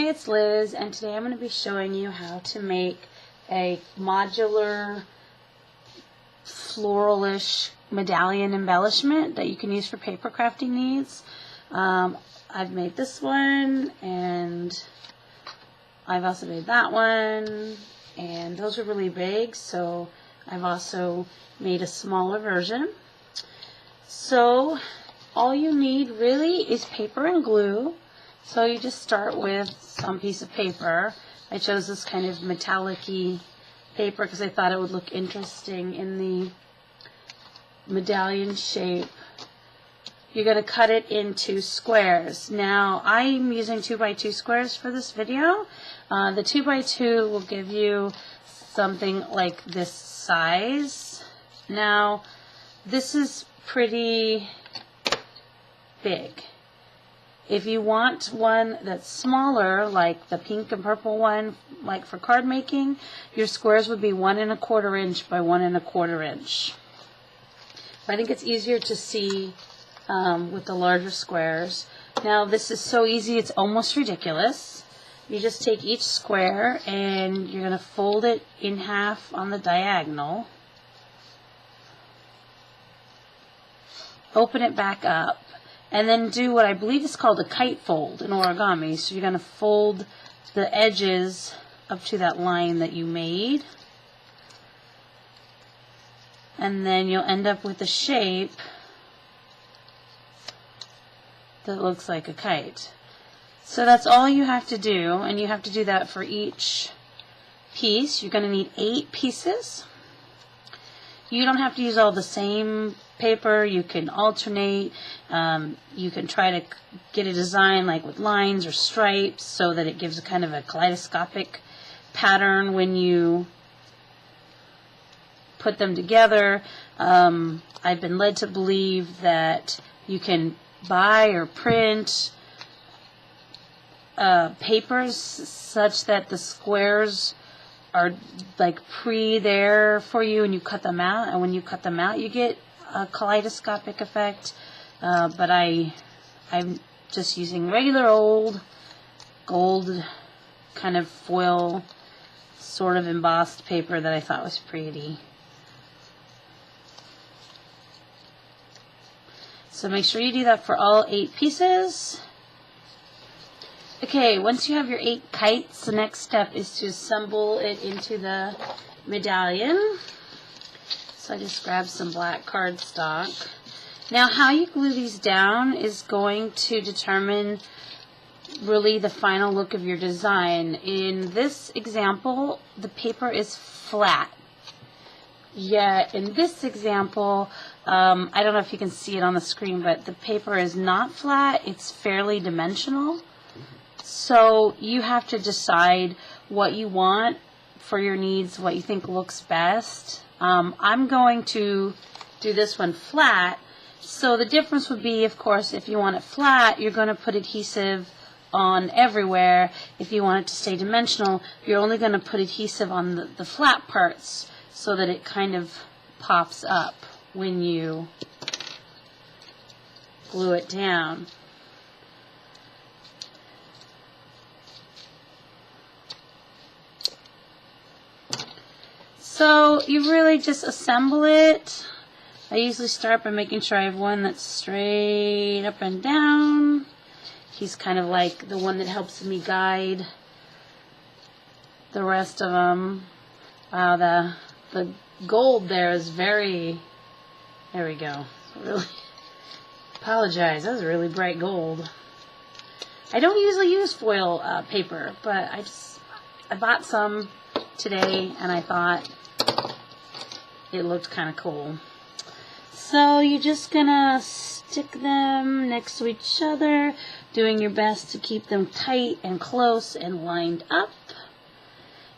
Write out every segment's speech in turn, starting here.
Hi, it's Liz, and today I'm going to be showing you how to make a modular floralish medallion embellishment that you can use for paper crafting needs. I've made this one, and I've also made that one, and those are really big, so I've also made a smaller version. So all you need really is paper and glue. So you just start with some piece of paper. I chose this kind of metallic-y paper because I thought it would look interesting in the medallion shape. You're going to cut it into squares. Now, I'm using 2x2 squares for this video. The 2x2 will give you something like this size. Now, this is pretty big. If you want one that's smaller, like the pink and purple one, like for card making, your squares would be 1 1/4 inch by 1 1/4 inch. I think it's easier to see with the larger squares. Now this is so easy, it's almost ridiculous. You just take each square and you're going to fold it in half on the diagonal. Open it back up. And then do what I believe is called a kite fold in origami. So you're going to fold the edges up to that line that you made. And then you'll end up with a shape that looks like a kite. So that's all you have to do, and you have to do that for each piece. You're going to need 8 pieces. You don't have to use all the same paper. You can alternate. You can try to get a design like with lines or stripes so that it gives a kind of a kaleidoscopic pattern when you put them together. I've been led to believe that you can buy or print papers such that the squares are like there for you, and you cut them out, and when you cut them out you get a kaleidoscopic effect, but I'm just using regular old gold kind of foil sort of embossed paper that I thought was pretty. So make sure you do that for all 8 pieces. Okay, once you have your 8 kites, the next step is to assemble it into the medallion. So I just grabbed some black cardstock. Now, how you glue these down is going to determine really the final look of your design. In this example, the paper is flat. Yet in this example, I don't know if you can see it on the screen, but the paper is not flat. It's fairly dimensional. So you have to decide what you want for your needs, what you think looks best. I'm going to do this one flat. So the difference would be, of course, if you want it flat, you're going to put adhesive on everywhere. If you want it to stay dimensional, you're only going to put adhesive on the flat parts so that it kind of pops up when you glue it down. So you really just assemble it. I usually start by making sure I have one that's straight up and down. He's kind of like the one that helps me guide the rest of them. Wow, the gold there is very, there we go. Really apologize, that was really bright gold. I don't usually use foil paper, but I bought some today and I thought it looked kind of cool. So you're just gonna stick them next to each other, doing your best to keep them tight and close and lined up.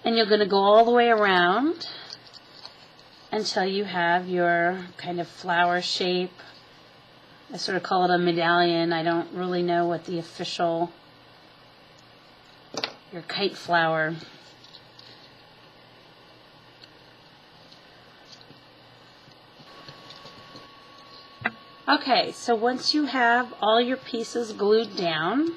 And you're gonna go all the way around until you have your kind of flower shape. I sort of call it a medallion. I don't really know what the official, your kite flower. Okay, so once you have all your pieces glued down,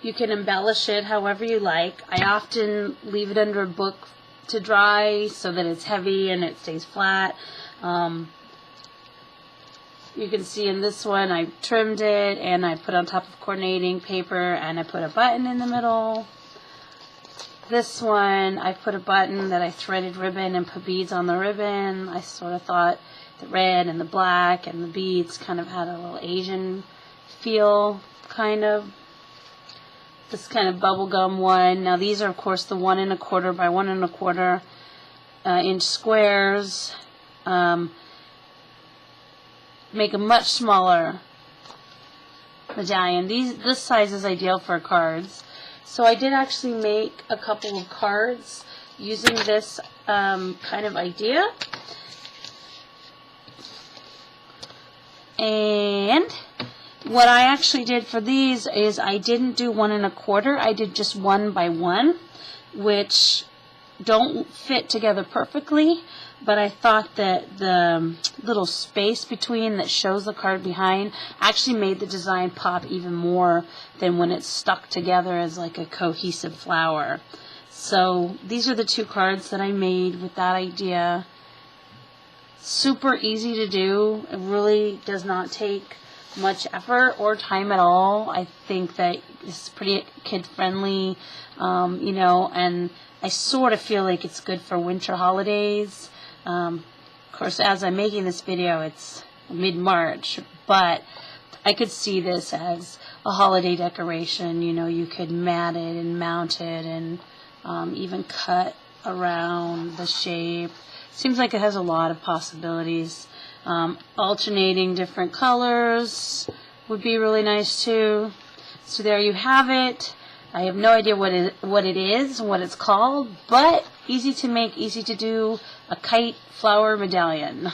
You can embellish it however you like. I often leave it under a book to dry so that it's heavy and it stays flat. You can see in this one I trimmed it and I put on top of coordinating paper and I put a button in the middle. This one I put a button that I threaded ribbon and put beads on the ribbon. I sort of thought the red and the black and the beads kind of had a little Asian feel, kind of. This kind of bubblegum one. Now these are of course the 1 1/4 by 1 1/4 inch squares. Make a much smaller medallion. This size is ideal for cards. So I did actually make a couple of cards using this kind of idea. And what I actually did for these is I didn't do 1 1/4. I did just 1 by 1, which don't fit together perfectly, but I thought that the little space between that shows the card behind actually made the design pop even more than when it's stuck together as like a cohesive flower. So these are the 2 cards that I made with that idea. Super easy to do. It really does not take much effort or time at all. I think that it's pretty kid-friendly, you know, and I sort of feel like it's good for winter holidays. Of course, as I'm making this video, it's mid-March, but I could see this as a holiday decoration. You know, you could mat it and mount it and even cut around the shape. Seems like it has a lot of possibilities. Alternating different colors would be really nice too. So there you have it. I have no idea what it is, what it's called, but easy to make, easy to do, a kite flower medallion.